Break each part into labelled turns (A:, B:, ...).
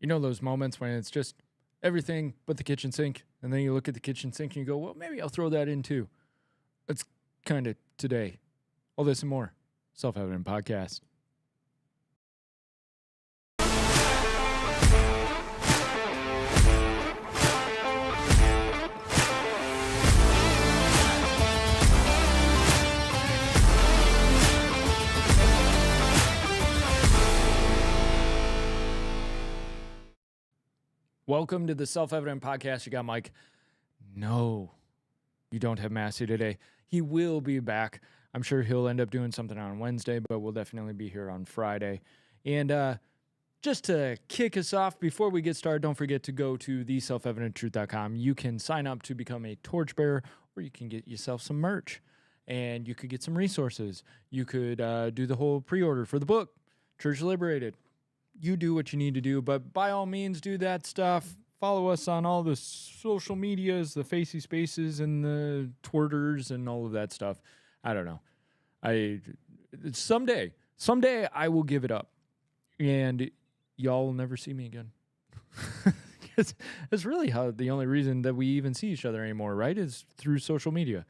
A: You know those moments when it's just everything but the kitchen sink, and then you look at the kitchen sink and you go, well, maybe I'll throw that in too. It's kind of today. All this and more. Self-Evident Podcast. Welcome to the Self-Evident Podcast. You got Mike. No, you don't have Massey today. He will be back. I'm sure he'll end up doing something on Wednesday, but we'll definitely be here on Friday. And just to kick us off, before we get started, don't forget to go to theselfevidenttruth.com. You can sign up to become a torchbearer, or you can get yourself some merch, and you could get some resources. You could do the whole pre-order for the book, Church Liberated. You do what you need to do, but by all means, do that stuff. Follow us on all the social medias, the Facey Spaces and the Twitters and all of that stuff. I don't know. Someday I will give it up, and y'all will never see me again. It's really the only reason that we even see each other anymore, right? Is through social media,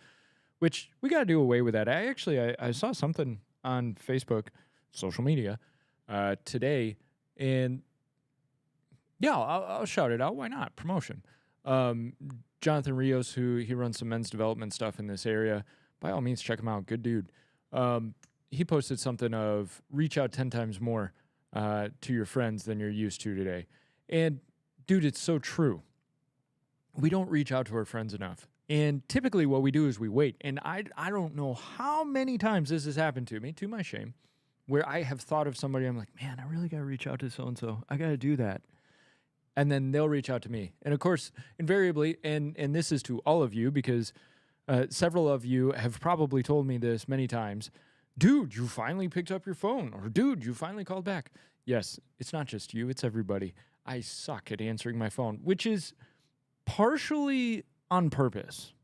A: which we got to do away with that. I saw something on Facebook, social media, today. And yeah, I'll shout it out. Why not? Promotion. Jonathan Rios, he runs some men's development stuff in this area. By all means, check him out. Good dude. He posted something of reach out 10 times more to your friends than you're used to today. And dude, it's so true. We don't reach out to our friends enough. And typically what we do is we wait. And I don't know how many times this has happened to me, to my shame, where I have thought of somebody, I'm like, man, I really got to reach out to so-and-so. I got to do that. And then they'll reach out to me. And of course, invariably, and this is to all of you, because several of you have probably told me this many times, dude, you finally picked up your phone, or dude, you finally called back. Yes, it's not just you, it's everybody. I suck at answering my phone, which is partially on purpose.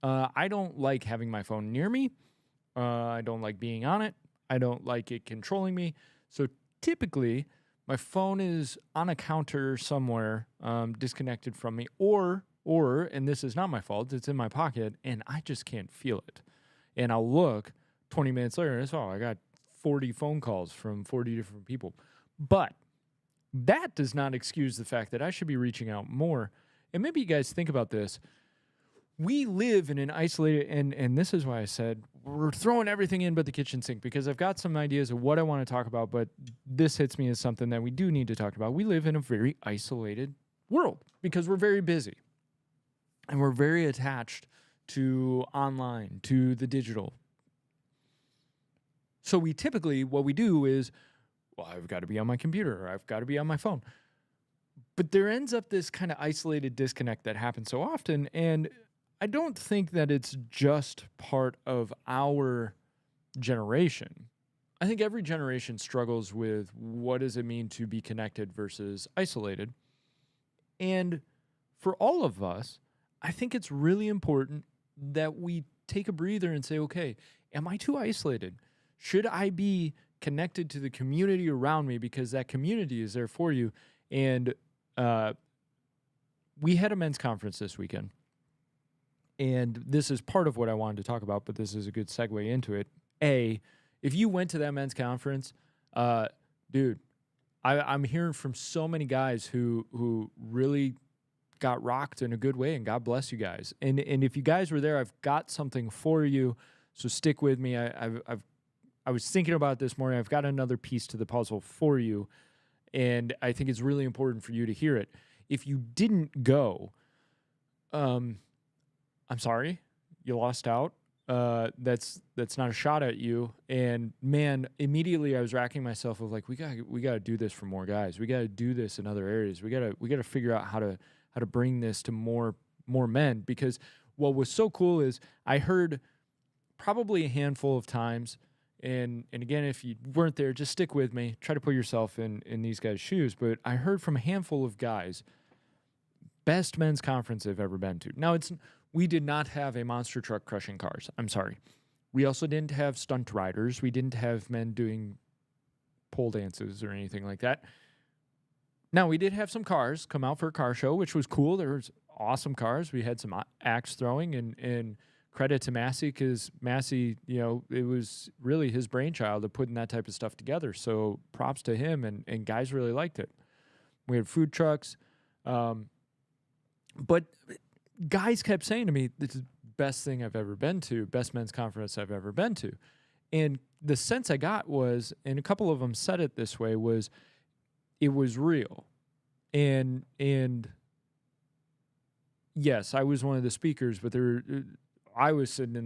A: I don't like having my phone near me. I don't like being on it. I don't like it controlling me. So typically, my phone is on a counter somewhere, disconnected from me, or, and this is not my fault, it's in my pocket, and I just can't feel it. And I'll look 20 minutes later, and it's, I got 40 phone calls from 40 different people. But that does not excuse the fact that I should be reaching out more. And maybe you guys think about this. We live in an isolated, and this is why I said we're throwing everything in but the kitchen sink, because I've got some ideas of what I want to talk about, but this hits me as something that we do need to talk about. We live in a very isolated world because we're very busy, and we're very attached to online, to the digital. So we typically, what we do is, well, I've got to be on my computer, or I've got to be on my phone. But there ends up this kind of isolated disconnect that happens so often, and I don't think that it's just part of our generation. I think every generation struggles with what does it mean to be connected versus isolated. And for all of us, I think it's really important that we take a breather and say, okay, am I too isolated? Should I be connected to the community around me, because that community is there for you? And we had a men's conference this weekend. And this is part of what I wanted to talk about, but this is a good segue into it. If you went to that men's conference, dude, I'm hearing from so many guys who really got rocked in a good way, and God bless you guys. And if you guys were there, I've got something for you, so stick with me. I was thinking about this morning. I've got another piece to the puzzle for you, and I think it's really important for you to hear it. If you didn't go, I'm sorry, you lost out. That's not a shot at you. And man, immediately I was racking myself of like, we got to do this for more guys. We got to do this in other areas. We got to figure out how to bring this to more men, because what was so cool is I heard probably a handful of times, and again, if you weren't there, just stick with me. Try to put yourself in these guys' shoes. But I heard from a handful of guys, best men's conference they've ever been to. Now, we did not have a monster truck crushing cars. I'm sorry. We also didn't have stunt riders. We didn't have men doing pole dances or anything like that. Now, we did have some cars come out for a car show, which was cool. There was awesome cars. We had some axe throwing, and credit to Massey, because Massey, it was really his brainchild of putting that type of stuff together. So props to him, and guys really liked it. We had food trucks. But guys kept saying to me, this is the best thing I've ever been to, best men's conference I've ever been to. And the sense I got was, and a couple of them said it this way, was it was real. And yes, I was one of the speakers, but I was sitting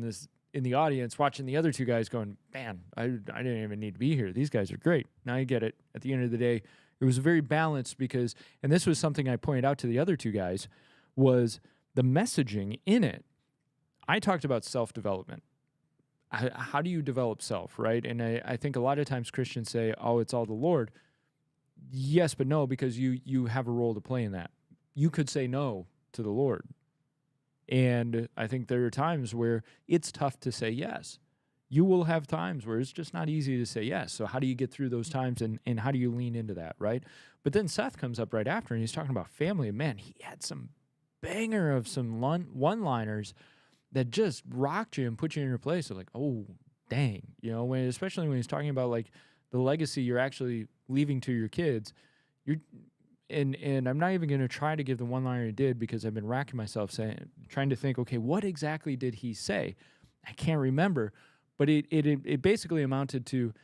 A: in the audience watching the other two guys going, man, I didn't even need to be here. These guys are great. Now I get it. At the end of the day, it was very balanced because, and this was something I pointed out to the other two guys, was the messaging in it. I talked about self-development. How do you develop self, right? And I think a lot of times Christians say, oh, it's all the Lord. Yes, but no, because you have a role to play in that. You could say no to the Lord. And I think there are times where it's tough to say yes. You will have times where it's just not easy to say yes. So how do you get through those times, and how do you lean into that, right? But then Seth comes up right after, and he's talking about family. And man, he had some banger of some one-liners that just rocked you and put you in your place. Of like, oh, dang. Especially when he's talking about like the legacy you're actually leaving to your kids. And I'm not even going to try to give the one-liner he did, because I've been racking myself trying to think, okay, what exactly did he say? I can't remember. But it basically amounted to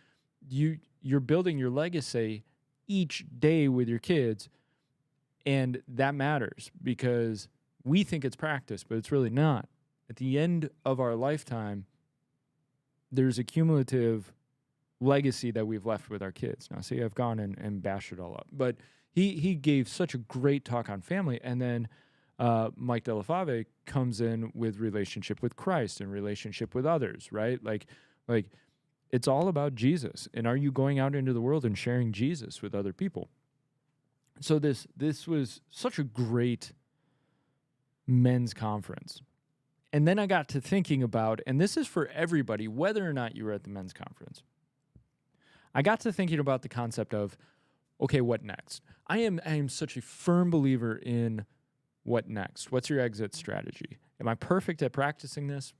A: you're building your legacy each day with your kids, and that matters because we think it's practice, but it's really not. At the end of our lifetime, there's a cumulative legacy that we've left with our kids. Now, see, I've gone and bashed it all up. But he gave such a great talk on family, and then Mike Delafave comes in with relationship with Christ and relationship with others, right? Like it's all about Jesus. And are you going out into the world and sharing Jesus with other people? So this was such a great men's conference. And then I got to thinking about, and this is for everybody, whether or not you were at the men's conference, I got to thinking about the concept of, okay, what next? I am such a firm believer in what next? What's your exit strategy? Am I perfect at practicing this?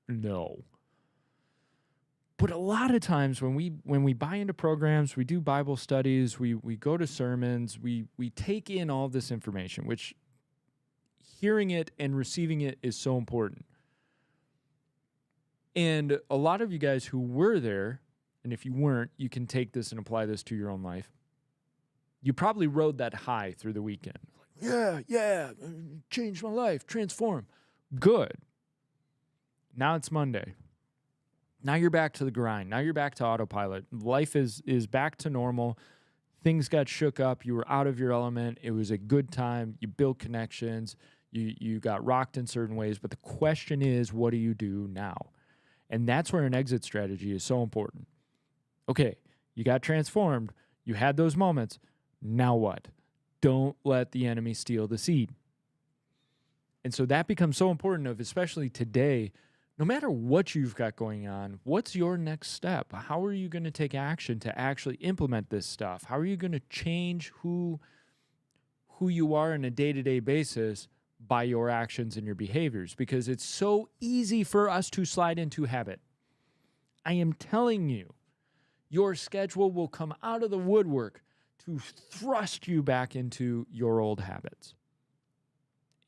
A: No. But a lot of times when we buy into programs, we do Bible studies, we go to sermons, we take in all this information, which hearing it and receiving it is so important. And a lot of you guys who were there, and if you weren't, you can take this and apply this to your own life. You probably rode that high through the weekend. Yeah, changed my life, transform. Good. Now it's Monday. Now you're back to the grind. Now you're back to autopilot. Life is back to normal. Things got shook up. You were out of your element. It was a good time. You built connections. You got rocked in certain ways. But the question is, what do you do now? And that's where an exit strategy is so important. Okay, you got transformed. You had those moments. Now what? Don't let the enemy steal the seed. And so that becomes so important of, especially today, no matter what you've got going on, what's your next step? How are you going to take action to actually implement this stuff? How are you going to change who you are on a day-to-day basis by your actions and your behaviors? Because it's so easy for us to slide into habit. I am telling you, your schedule will come out of the woodwork to thrust you back into your old habits.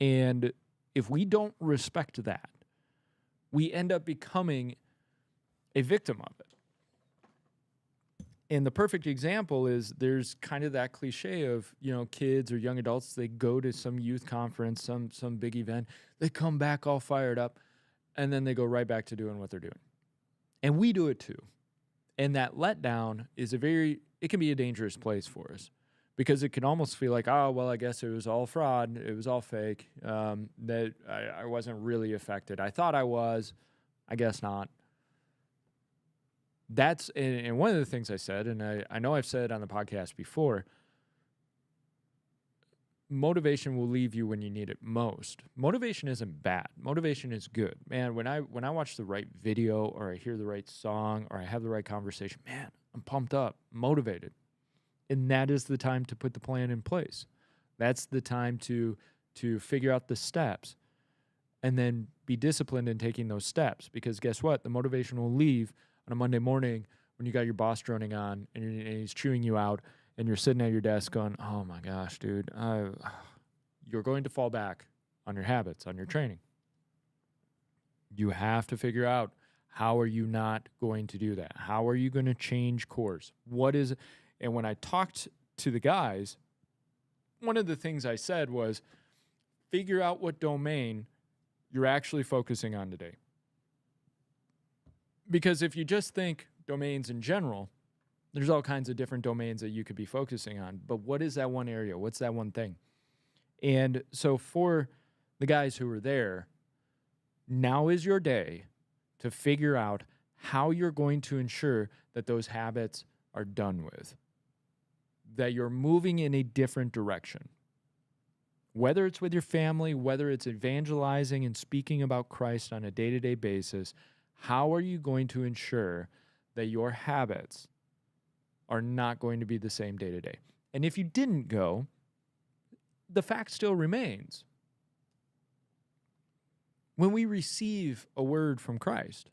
A: And if we don't respect that, we end up becoming a victim of it. And the perfect example is there's kind of that cliche of, kids or young adults, they go to some youth conference, some big event, they come back all fired up, and then they go right back to doing what they're doing. And we do it too. And that letdown is it can be a dangerous place for us, because it can almost feel like, oh, well, I guess it was all fraud. It was all fake, that I wasn't really affected. I thought I was. I guess not. That's, and one of the things I said, and I know I've said it on the podcast before, motivation will leave you when you need it most. Motivation isn't bad. Motivation is good. Man, when I watch the right video, or I hear the right song, or I have the right conversation, man, I'm pumped up, motivated. And that is the time to put the plan in place. That's the time to figure out the steps and then be disciplined in taking those steps. Because guess what? The motivation will leave on a Monday morning when you got your boss droning on and he's chewing you out and you're sitting at your desk going, oh my gosh, dude, you're going to fall back on your habits, on your training. You have to figure out, how are you not going to do that? How are you going to change course? And when I talked to the guys, one of the things I said was, figure out what domain you're actually focusing on today. Because if you just think domains in general, there's all kinds of different domains that you could be focusing on. But what is that one area? What's that one thing? And so for the guys who were there, now is your day to figure out how you're going to ensure that those habits are done with, that you're moving in a different direction. Whether it's with your family, whether it's evangelizing and speaking about Christ on a day-to-day basis, how are you going to ensure that your habits are not going to be the same day to day? And if you didn't go, the fact still remains. When we receive a word from Christ,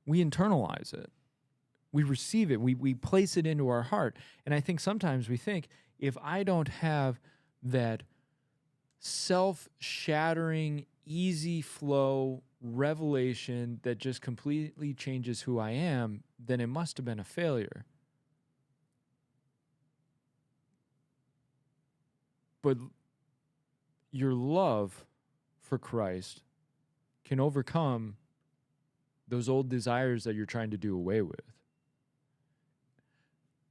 A: we internalize it. We receive it. We place it into our heart. And I think sometimes we think, if I don't have that self-shattering, easy flow revelation that just completely changes who I am, then it must have been a failure. But your love for Christ can overcome those old desires that you're trying to do away with.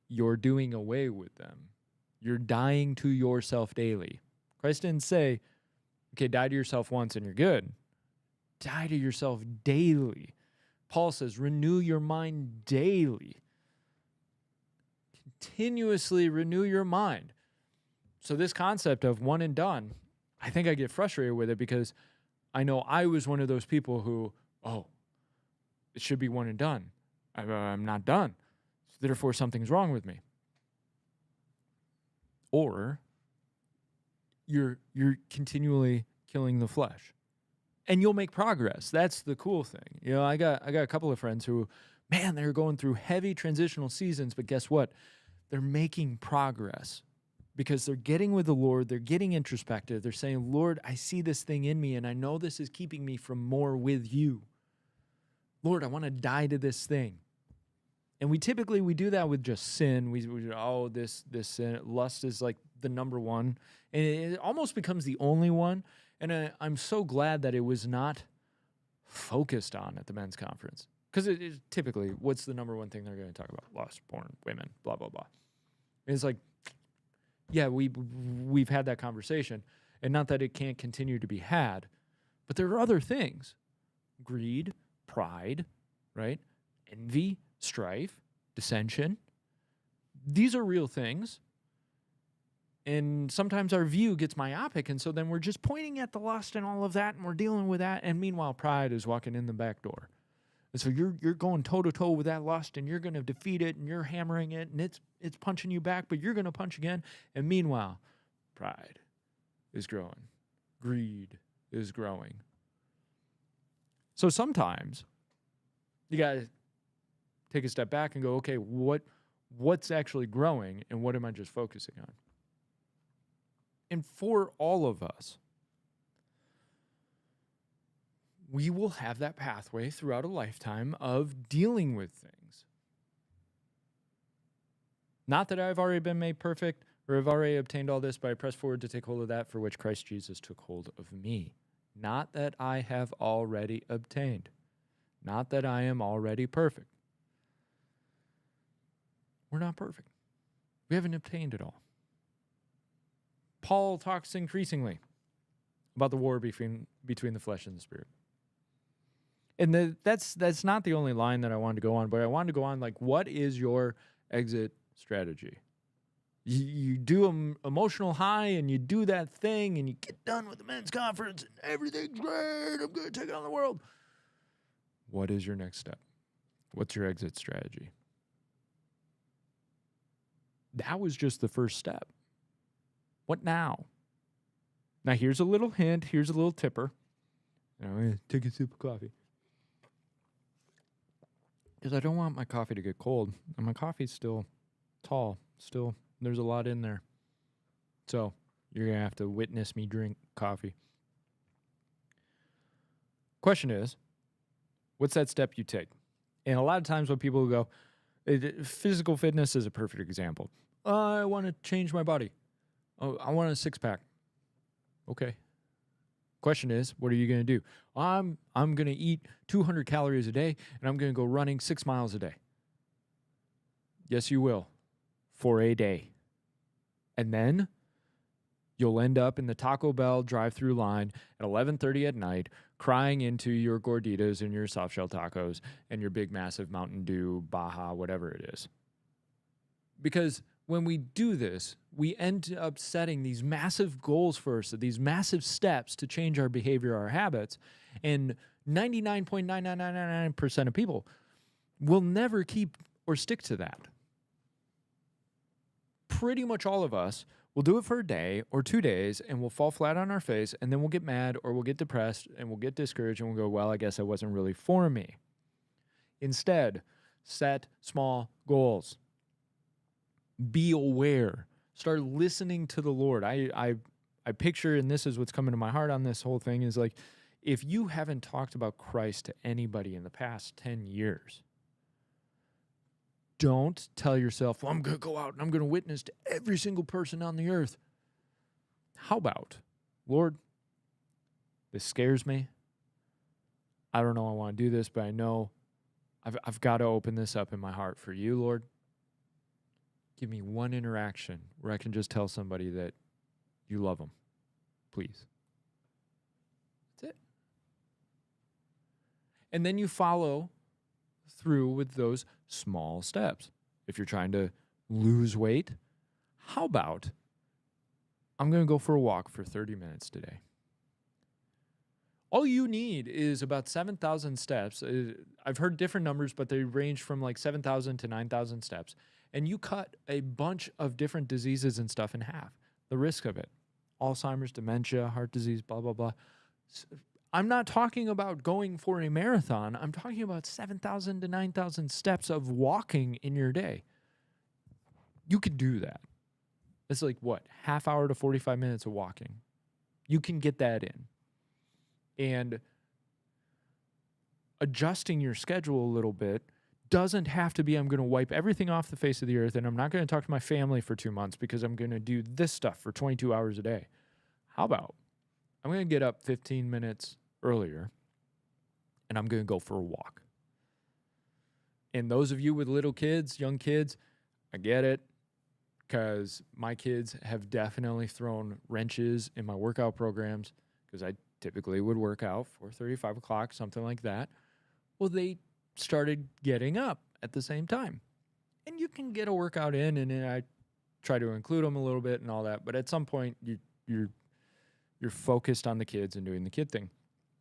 A: You're doing away with them. You're dying to yourself daily. Christ didn't say, okay, die to yourself once and you're good. Die to yourself daily. Paul says, renew your mind daily. Continuously renew your mind. So this concept of one and done, I think I get frustrated with it because I know I was one of those people who, it should be one and done. I'm not done. So therefore, something's wrong with me. Or you're continually killing the flesh. And you'll make progress. That's the cool thing. You know, I got a couple of friends who, man, they're going through heavy transitional seasons, but guess what? They're making progress because they're getting with the Lord. They're getting introspective. They're saying, Lord, I see this thing in me, and I know this is keeping me from more with you. Lord, I want to die to this thing. And we do that with just sin. This sin, lust is like the number one. And it almost becomes the only one. And I'm so glad that it was not focused on at the men's conference. Because it is typically, what's the number one thing they're going to talk about? Lust, porn, women, blah, blah, blah. And it's like, yeah, we've had that conversation. And not that it can't continue to be had, but there are other things. Greed, pride, right? Envy, strife, dissension. These are real things. And sometimes our view gets myopic, and so then we're just pointing at the lust and all of that, and we're dealing with that, and meanwhile, pride is walking in the back door. And so you're going toe-to-toe with that lust, and you're going to defeat it, and you're hammering it, and it's punching you back, but you're going to punch again. And meanwhile, pride is growing. Greed is growing. So sometimes you got to take a step back and go, okay, what's actually growing, and what am I just focusing on? And for all of us, we will have that pathway throughout a lifetime of dealing with things. Not that I've already been made perfect or have already obtained all this, but I press forward to take hold of that for which Christ Jesus took hold of me. Not that I have already obtained. Not that I am already perfect. We're not perfect. We haven't obtained it all. Paul talks increasingly about the war between the flesh and the spirit. And that's not the only line that I wanted to go on, but I wanted to go on like, what is your exit strategy? You do an emotional high and you do that thing and you get done with the men's conference and everything's great. I'm going to take on the world. What is your next step? What's your exit strategy? That was just the first step. What now? Now, here's a little hint. Here's a little tipper. I'm going to take a sip of coffee. Because I don't want my coffee to get cold. And my coffee's still tall. Still, there's a lot in there. So, you're going to have to witness me drink coffee. Question is, what's that step you take? And a lot of times when people go, physical fitness is a perfect example. I want to change my body. Oh, I want a six-pack. Okay. Question is, what are you going to do? I'm going to eat 200 calories a day, and I'm going to go running 6 miles a day. Yes, you will. For a day. And then you'll end up in the Taco Bell drive-through line at 11:30 at night, crying into your gorditas and your soft-shell tacos and your big, massive Mountain Dew, Baja, whatever it is. Because when we do this, we end up setting these massive goals for us, these massive steps to change our behavior, our habits, and 99.9999% of people will never keep or stick to that. Pretty much all of us will do it for a day or 2 days, and we'll fall flat on our face, and then we'll get mad or we'll get depressed, and we'll get discouraged, and we'll go, well, I guess it wasn't really for me. Instead, set small goals. Be aware. Start listening to the Lord. I picture, and this is what's coming to my heart on this whole thing, is like, if you haven't talked about Christ to anybody in the past 10 years, don't tell yourself, well, I'm going to go out and I'm going to witness to every single person on the earth. How about, Lord, this scares me. I don't know I want to do this, but I know I've got to open this up in my heart for you, Lord. Give me one interaction where I can just tell somebody that you love them. Please. That's it. And then you follow through with those small steps. If you're trying to lose weight, how about I'm going to go for a walk for 30 minutes today? All you need is about 7,000 steps. I've heard different numbers, but they range from like 7,000 to 9,000 steps. And you cut a bunch of different diseases and stuff in half. The risk of it. Alzheimer's, dementia, heart disease, blah, blah, blah. I'm not talking about going for a marathon. I'm talking about 7,000 to 9,000 steps of walking in your day. You could do that. It's like, what, half hour to 45 minutes of walking. You can get that in. And adjusting your schedule a little bit doesn't have to be I'm going to wipe everything off the face of the earth and I'm not going to talk to my family for 2 months because I'm going to do this stuff for 22 hours a day. How about I'm going to get up 15 minutes earlier and I'm going to go for a walk. And those of you with little kids, young kids, I get it, because my kids have definitely thrown wrenches in my workout programs, because I typically would work out 4:30, 5 o'clock, something like that. Well, they started getting up at the same time. And you can get a workout in, and then I try to include them a little bit and all that. But at some point, you're focused on the kids and doing the kid thing.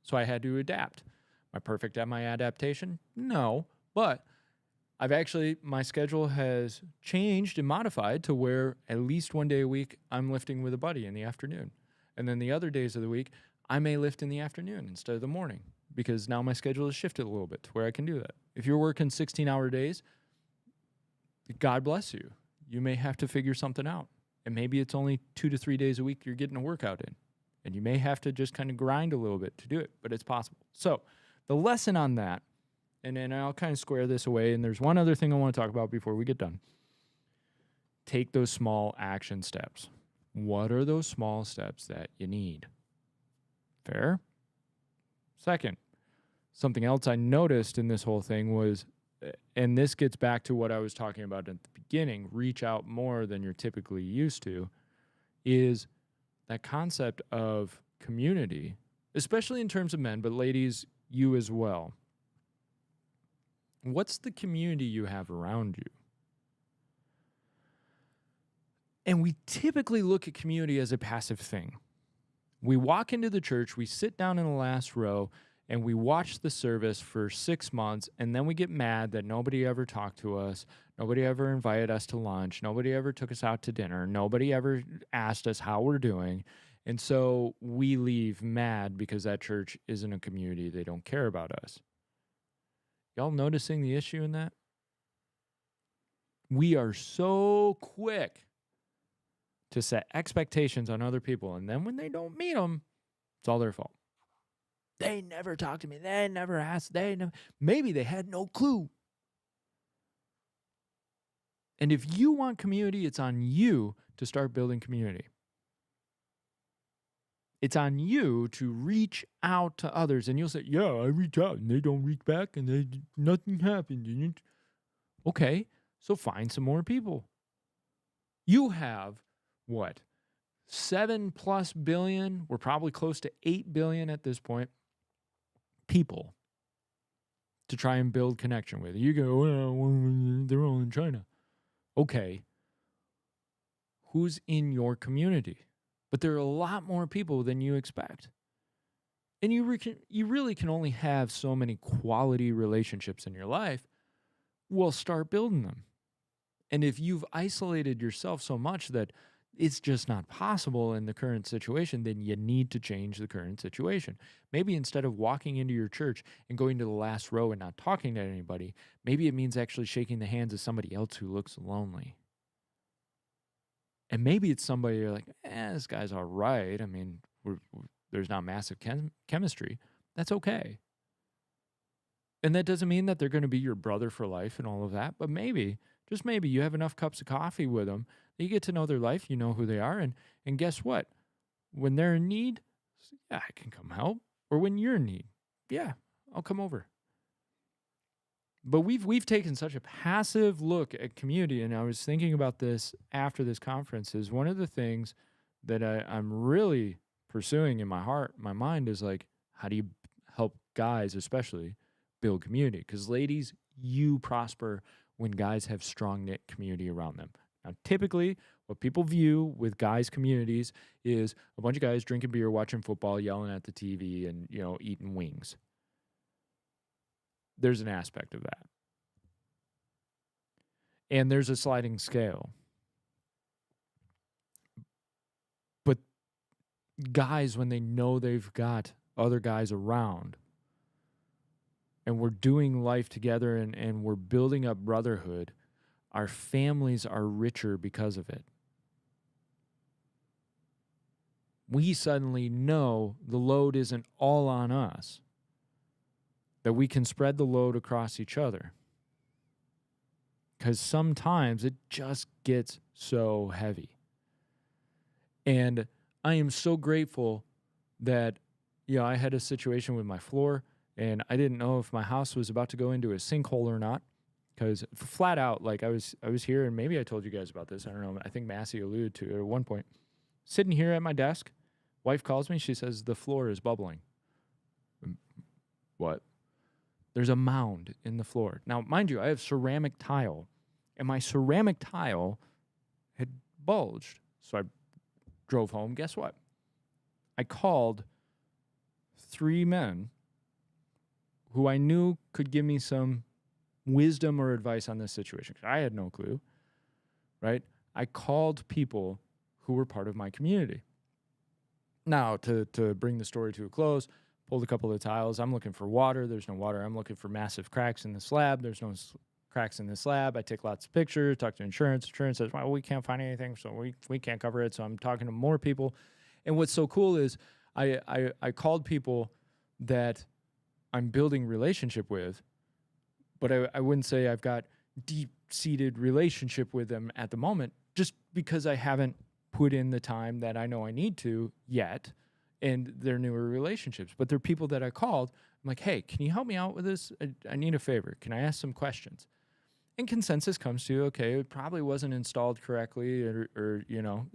A: So I had to adapt. Am I perfect at my adaptation? No. But my schedule has changed and modified to where at least one day a week, I'm lifting with a buddy in the afternoon. And then the other days of the week, I may lift in the afternoon instead of the morning, because now my schedule has shifted a little bit to where I can do that. If you're working 16-hour days, God bless you. You may have to figure something out. And maybe it's only 2 to 3 days a week you're getting a workout in. And you may have to just kind of grind a little bit to do it, but it's possible. So the lesson on that, and then I'll kind of square this away, and there's one other thing I want to talk about before we get done. Take those small action steps. What are those small steps that you need? Fair? Second, something else I noticed in this whole thing was, and this gets back to what I was talking about at the beginning, reach out more than you're typically used to, is that concept of community, especially in terms of men, but ladies, you as well. What's the community you have around you? And we typically look at community as a passive thing. We walk into the church, we sit down in the last row, and we watch the service for 6 months, and then we get mad that nobody ever talked to us, nobody ever invited us to lunch, nobody ever took us out to dinner, nobody ever asked us how we're doing. And so we leave mad because that church isn't a community. They don't care about us. Y'all noticing the issue in that? We are so quick to set expectations on other people, and then when they don't meet them, it's all their fault. They never talked to me. They never asked. Maybe they had no clue. And if you want community, it's on you to start building community. It's on you to reach out to others. And you'll say, yeah, I reach out and they don't reach back and nothing happened. Okay, so find some more people. You have, what, 7+ billion? We're probably close to 8 billion at this point. People to try and build connection with. You go, well, they're all in China. Okay. Who's in your community? But there are a lot more people than you expect. And you really can only have so many quality relationships in your life. Well, start building them. And if you've isolated yourself so much that it's just not possible in the current situation, then you need to change the current situation. Maybe instead of walking into your church and going to the last row and not talking to anybody, maybe it means actually shaking the hands of somebody else who looks lonely. And maybe it's somebody you're like, this guy's all right. I mean, there's not massive chemistry. That's okay. And that doesn't mean that they're going to be your brother for life and all of that, but maybe, just maybe, you have enough cups of coffee with them that you get to know their life, you know who they are, and guess what? When they're in need, yeah, I can come help. Or when you're in need, yeah, I'll come over. But we've taken such a passive look at community, and I was thinking about this after this conference, is one of the things that I'm really pursuing in my heart, my mind, is like, how do you help guys especially build community? Because ladies, you prosper when guys have strong knit community around them. Now, typically, what people view with guys' communities is a bunch of guys drinking beer, watching football, yelling at the TV, and, eating wings. There's an aspect of that. And there's a sliding scale. But guys, when they know they've got other guys around, and we're doing life together and we're building up brotherhood, our families are richer because of it. We suddenly know the load isn't all on us, that we can spread the load across each other. Because sometimes it just gets so heavy. And I am so grateful that, I had a situation with my floor, and I didn't know if my house was about to go into a sinkhole or not. Because flat out, like I was here, and maybe I told you guys about this. I don't know. I think Massey alluded to it at one point. Sitting here at my desk, wife calls me. She says, the floor is bubbling. What? There's a mound in the floor. Now, mind you, I have ceramic tile, and my ceramic tile had bulged. So I drove home. Guess what? I called 3 men who I knew could give me some wisdom or advice on this situation. I had no clue, right? I called people who were part of my community. Now, to bring the story to a close, pulled a couple of tiles. I'm looking for water. There's no water. I'm looking for massive cracks in the slab. There's no cracks in the slab. I take lots of pictures, talk to insurance. Insurance says, well, we can't find anything, so we can't cover it. So I'm talking to more people. And what's so cool is I called people that I'm building relationship with, but I wouldn't say I've got deep-seated relationship with them at the moment, just because I haven't put in the time that I know I need to yet, and they're newer relationships. But they're people that I called. I'm like, hey, can you help me out with this? I need a favor. Can I ask some questions? And consensus comes to, okay, it probably wasn't installed correctly, or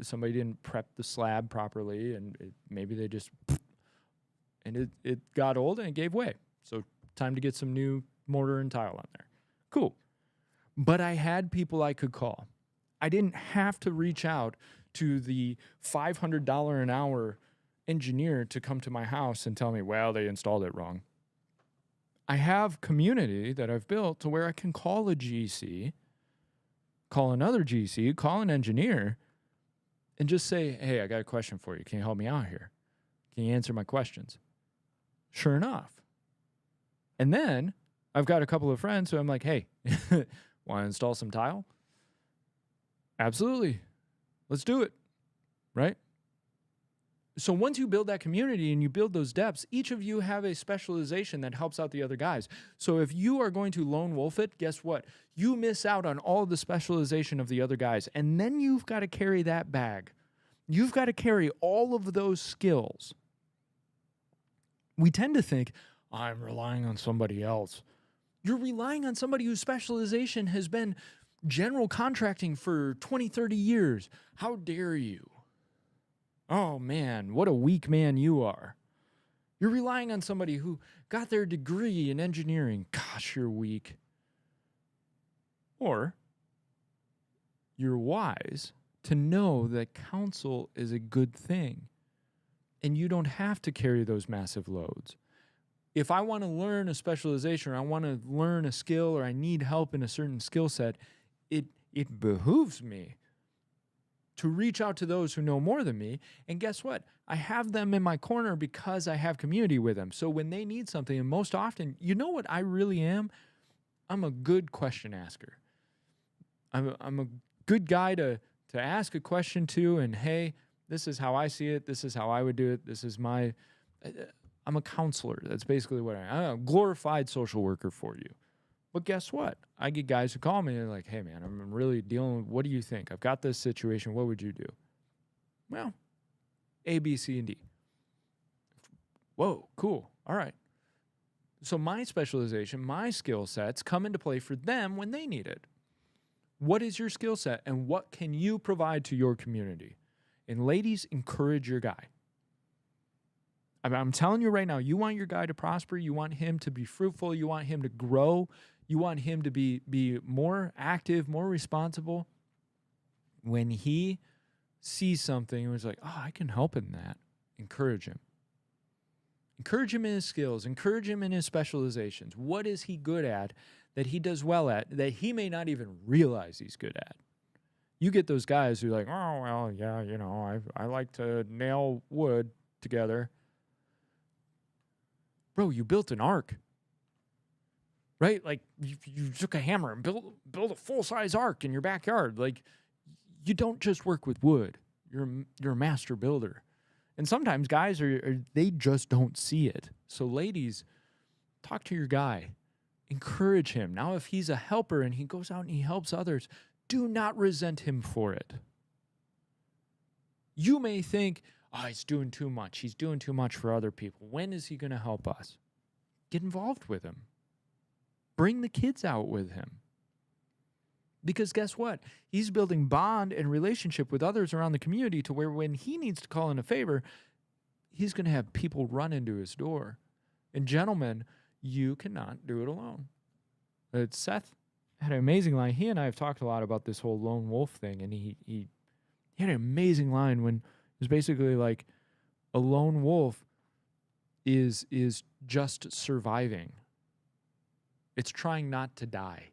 A: somebody didn't prep the slab properly, and maybe they just, and it got old and it gave way. So time to get some new mortar and tile on there. Cool. But I had people I could call. I didn't have to reach out to the $500 an hour engineer to come to my house and tell me, well, they installed it wrong. I have community that I've built to where I can call a GC, call another GC, call an engineer, and just say, hey, I got a question for you. Can you help me out here? Can you answer my questions? Sure enough. And then I've got a couple of friends who I'm like, hey, want to install some tile? Absolutely. Let's do it. Right? So once you build that community and you build those depths, each of you have a specialization that helps out the other guys. So if you are going to lone wolf it, guess what? You miss out on all the specialization of the other guys. And then you've got to carry that bag. You've got to carry all of those skills. We tend to think, I'm relying on somebody else. You're relying on somebody whose specialization has been general contracting for 20, 30 years. How dare you? Oh man, what a weak man you are. You're relying on somebody who got their degree in engineering. Gosh, you're weak. Or you're wise to know that counsel is a good thing and you don't have to carry those massive loads. If I want to learn a specialization or I want to learn a skill or I need help in a certain skill set, it behooves me to reach out to those who know more than me. And guess what? I have them in my corner because I have community with them. So when they need something, and most often, you know what I really am? I'm a good question asker. I'm a good guy to ask a question to, and hey, this is how I see it. This is how I would do it. This is my... I'm a counselor. That's basically what I am. I'm a glorified social worker for you. But guess what? I get guys who call me and they're like, hey, man, I'm really dealing with, what do you think? I've got this situation. What would you do? Well, A, B, C, and D. Whoa, cool. All right. So my specialization, my skill sets come into play for them when they need it. What is your skill set and what can you provide to your community? And ladies, encourage your guy. I'm telling you right now, you want your guy to prosper. You want him to be fruitful. You want him to grow. You want him to be more active, more responsible. When he sees something and was like, oh, I can help in that, encourage him. Encourage him in his skills. Encourage him in his specializations. What is he good at that he does well at that he may not even realize he's good at? You get those guys who are like, oh, well, yeah, you know, I like to nail wood together. Bro, you built an ark, right? Like you took a hammer and built a full-size ark in your backyard. Like you don't just work with wood. You're a master builder. And sometimes guys they just don't see it. So ladies, talk to your guy. Encourage him. Now if he's a helper and he goes out and he helps others, do not resent him for it. You may think, oh, he's doing too much. He's doing too much for other people. When is he going to help us? Get involved with him. Bring the kids out with him. Because guess what? He's building bond and relationship with others around the community to where when he needs to call in a favor, he's going to have people run into his door. And gentlemen, you cannot do it alone. Seth had an amazing line. He and I have talked a lot about this whole lone wolf thing, and he had an amazing line when it's basically like a lone wolf is just surviving. It's trying not to die.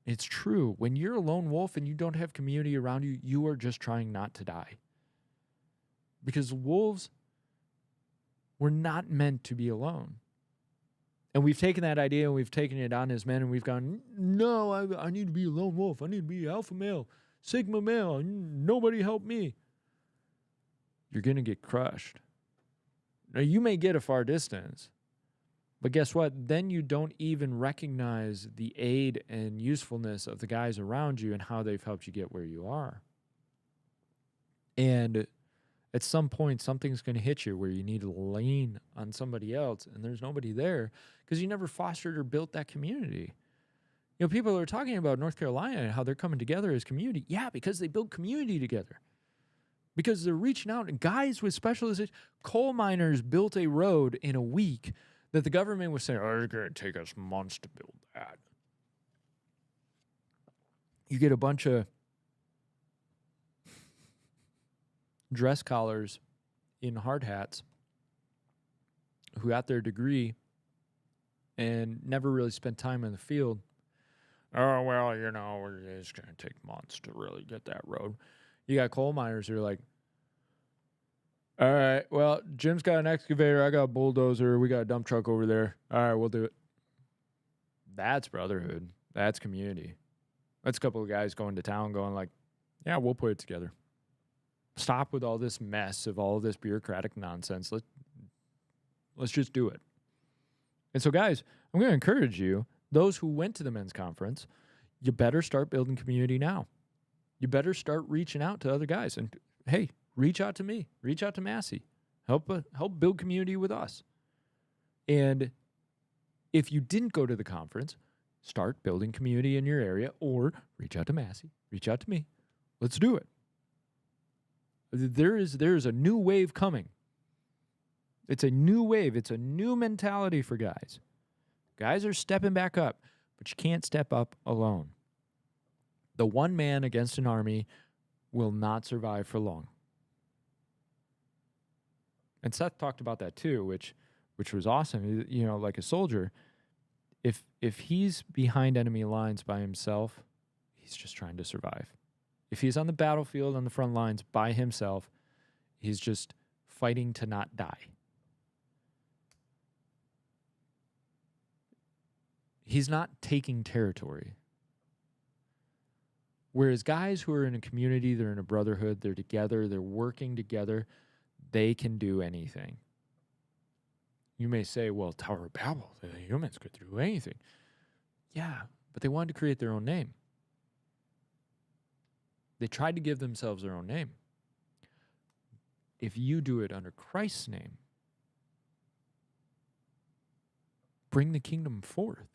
A: It's true. When you're a lone wolf and you don't have community around you, you are just trying not to die. Because wolves were not meant to be alone. And we've taken that idea and we've taken it on as men and we've gone, no, I need to be a lone wolf. I need to be alpha male, sigma male. Nobody help me. You're going to get crushed. Now, you may get a far distance, but guess what? Then you don't even recognize the aid and usefulness of the guys around you and how they've helped you get where you are. And at some point, something's going to hit you where you need to lean on somebody else, and there's nobody there because you never fostered or built that community. You know, people are talking about North Carolina and how they're coming together as community. Yeah, because they build community together. Because they're reaching out, and guys with specialization, coal miners built a road in a week that the government was saying, oh, it's going to take us months to build that. You get a bunch of dress collars in hard hats who got their degree and never really spent time in the field. Oh, well, it's going to take months to really get that road. You got coal miners who are like, all right, well, Jim's got an excavator. I got a bulldozer. We got a dump truck over there. All right, we'll do it. That's brotherhood. That's community. That's a couple of guys going to town going like, yeah, we'll put it together. Stop with all this mess of all of this bureaucratic nonsense. Let's just do it. And so, guys, I'm going to encourage you, those who went to the men's conference, you better start building community now. You better start reaching out to other guys. And, hey, reach out to me. Reach out to Massey. Help build community with us. And if you didn't go to the conference, start building community in your area, or reach out to Massey. Reach out to me. Let's do it. There is a new wave coming. It's a new wave. It's a new mentality for guys. Guys are stepping back up, but you can't step up alone. The one man against an army will not survive for long. And Seth talked about that too, which was awesome. Like a soldier, if he's behind enemy lines by himself, he's just trying to survive. If he's on the battlefield on the front lines by himself, he's just fighting to not die. He's not taking territory. Whereas guys who are in a community, they're in a brotherhood, they're together, they're working together, they can do anything. You may say, well, Tower of Babel, the humans could do anything. Yeah, but they wanted to create their own name. They tried to give themselves their own name. If you do it under Christ's name, bring the kingdom forth.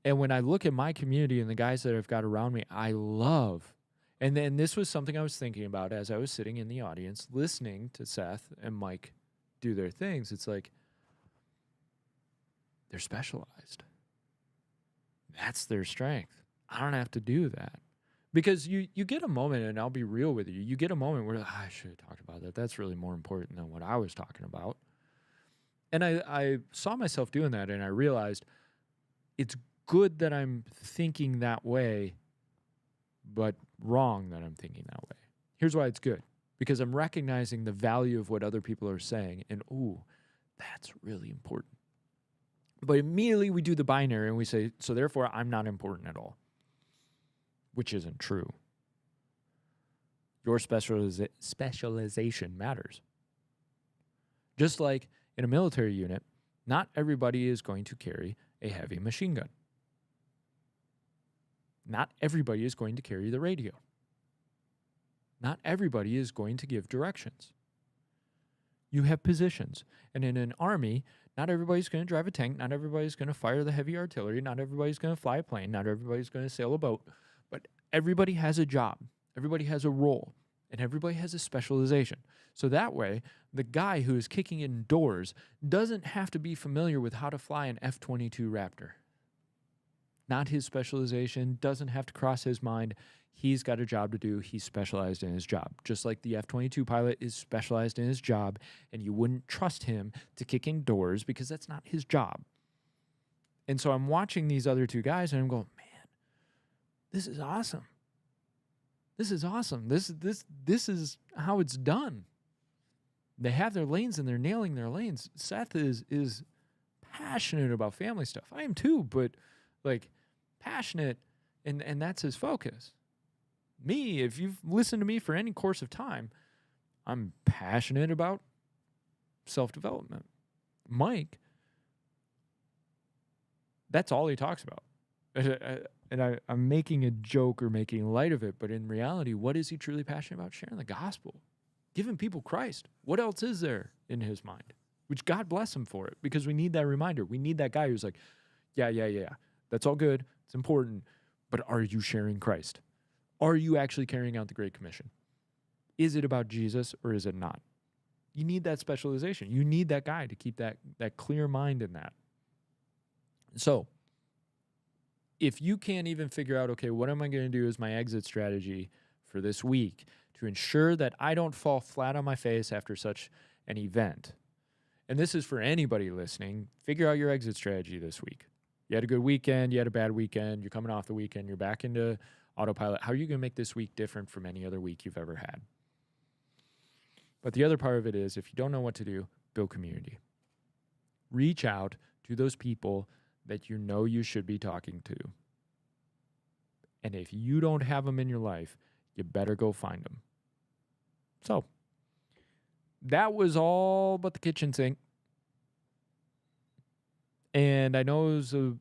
A: And when I look at my community and the guys that I've got around me, I love. And then this was something I was thinking about as I was sitting in the audience, listening to Seth and Mike do their things. It's like, they're specialized. That's their strength. I don't have to do that. Because you get a moment, and I'll be real with you, you get a moment where I should have talked about that. That's really more important than what I was talking about. And I saw myself doing that, and I realized it's good that I'm thinking that way, but wrong that I'm thinking that way. Here's why it's good. Because I'm recognizing the value of what other people are saying, and ooh, that's really important. But immediately we do the binary, and we say, so therefore I'm not important at all. Which isn't true. Your specialization matters. Just like in a military unit, not everybody is going to carry a heavy machine gun. Not everybody is going to carry the radio. Not everybody is going to give directions. You have positions. And in an army, not everybody's going to drive a tank. Not everybody's going to fire the heavy artillery. Not everybody's going to fly a plane. Not everybody's going to sail a boat. But everybody has a job. Everybody has a role. And everybody has a specialization. So that way, the guy who is kicking in doors doesn't have to be familiar with how to fly an F-22 Raptor. Not his specialization, doesn't have to cross his mind. He's got a job to do. He's specialized in his job. Just like the F-22 pilot is specialized in his job, and you wouldn't trust him to kick in doors because that's not his job. And so I'm watching these other two guys, and I'm going, man, this is awesome. This is awesome. This is how it's done. They have their lanes, and they're nailing their lanes. Seth is passionate about family stuff. I am too, but like passionate, and that's his focus. Me, if you've listened to me for any course of time, I'm passionate about self-development. Mike, that's all he talks about. And I'm making a joke or making light of it, but in reality, what is he truly passionate about? Sharing the gospel, giving people Christ. What else is there in his mind? Which God bless him for it, because we need that reminder. We need that guy who's like, yeah, that's all good. It's important. But are you sharing Christ? Are you actually carrying out the Great Commission? Is it about Jesus or is it not? You need that specialization. You need that guy to keep that clear mind in that. So if you can't even figure out, okay, what am I going to do as my exit strategy for this week to ensure that I don't fall flat on my face after such an event? And this is for anybody listening. Figure out your exit strategy this week. You had a good weekend. You had a bad weekend. You're coming off the weekend. You're back into autopilot. How are you going to make this week different from any other week you've ever had? But the other part of it is, if you don't know what to do, build community. Reach out to those people that you know you should be talking to. And if you don't have them in your life, you better go find them. So, that was all but the kitchen sink. And I know it was a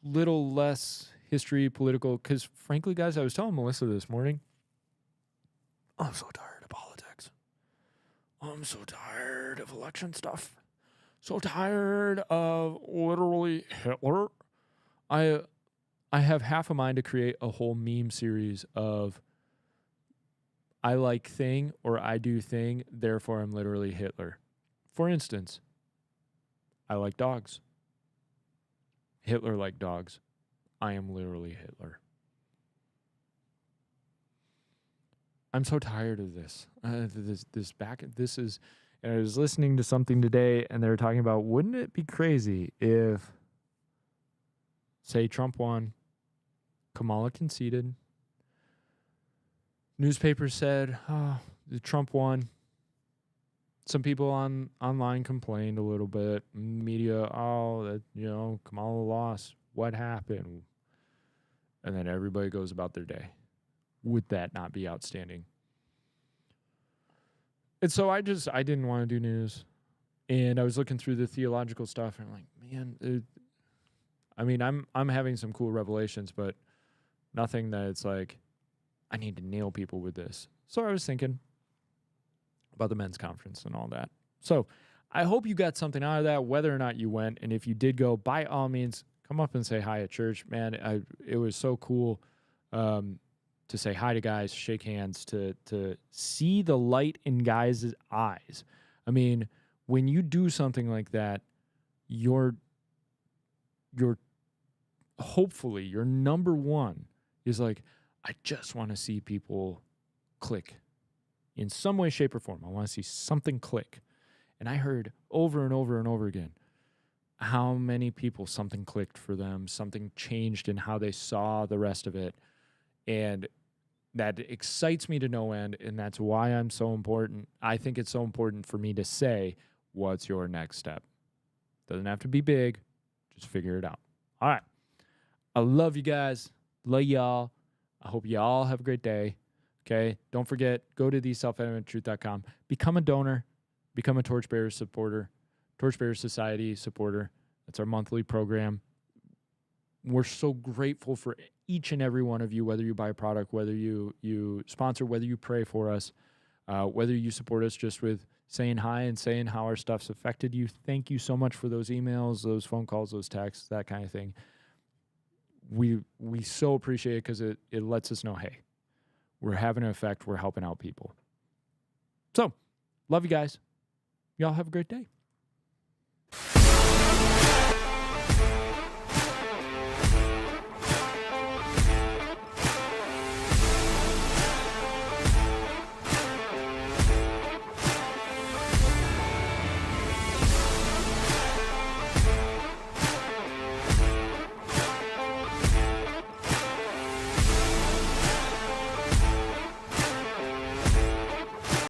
A: little less history, political, because frankly, guys, I was telling Melissa this morning, I'm so tired of politics. I'm so tired of election stuff. So tired of literally Hitler. I have half a mind to create a whole meme series of I like thing or I do thing, therefore I'm literally Hitler. For instance, I like dogs. Hitler liked dogs. I am literally Hitler. I'm so tired of this. This is, and I was listening to something today and they were talking about, wouldn't it be crazy if, say, Trump won, Kamala conceded, newspapers said, Trump won. Some people online complained a little bit. Media, Kamala lost. What happened? And then everybody goes about their day. Would that not be outstanding? And so I didn't want to do news. And I was looking through the theological stuff and I'm like, man, I'm having some cool revelations, but nothing that it's like, I need to nail people with this. So I was thinking about the men's conference and all that. So I hope you got something out of that, whether or not you went. And if you did go, by all means, come up and say hi at church. Man, it was so cool to say hi to guys, shake hands, to see the light in guys' eyes. I mean, when you do something like that, you're hopefully your number one is like, I just want to see people click in some way, shape, or form. I want to see something click. And I heard over and over and over again how many people something clicked for them, something changed in how they saw the rest of it. And that excites me to no end, and that's why I'm so important. I think it's so important for me to say, what's your next step? Doesn't have to be big. Just figure it out. All right. I love you guys. Love y'all. I hope y'all have a great day. Okay? Don't forget, go to theselfevidenttruth.com. Become a donor. Become a Torchbearer supporter. Torchbearer Society supporter. That's our monthly program. We're so grateful for each and every one of you, whether you buy a product, whether you sponsor, whether you pray for us, whether you support us just with saying hi and saying how our stuff's affected you. Thank you so much for those emails, those phone calls, those texts, that kind of thing. We so appreciate it because it lets us know, hey, we're having an effect. We're helping out people. So, love you guys. Y'all have a great day.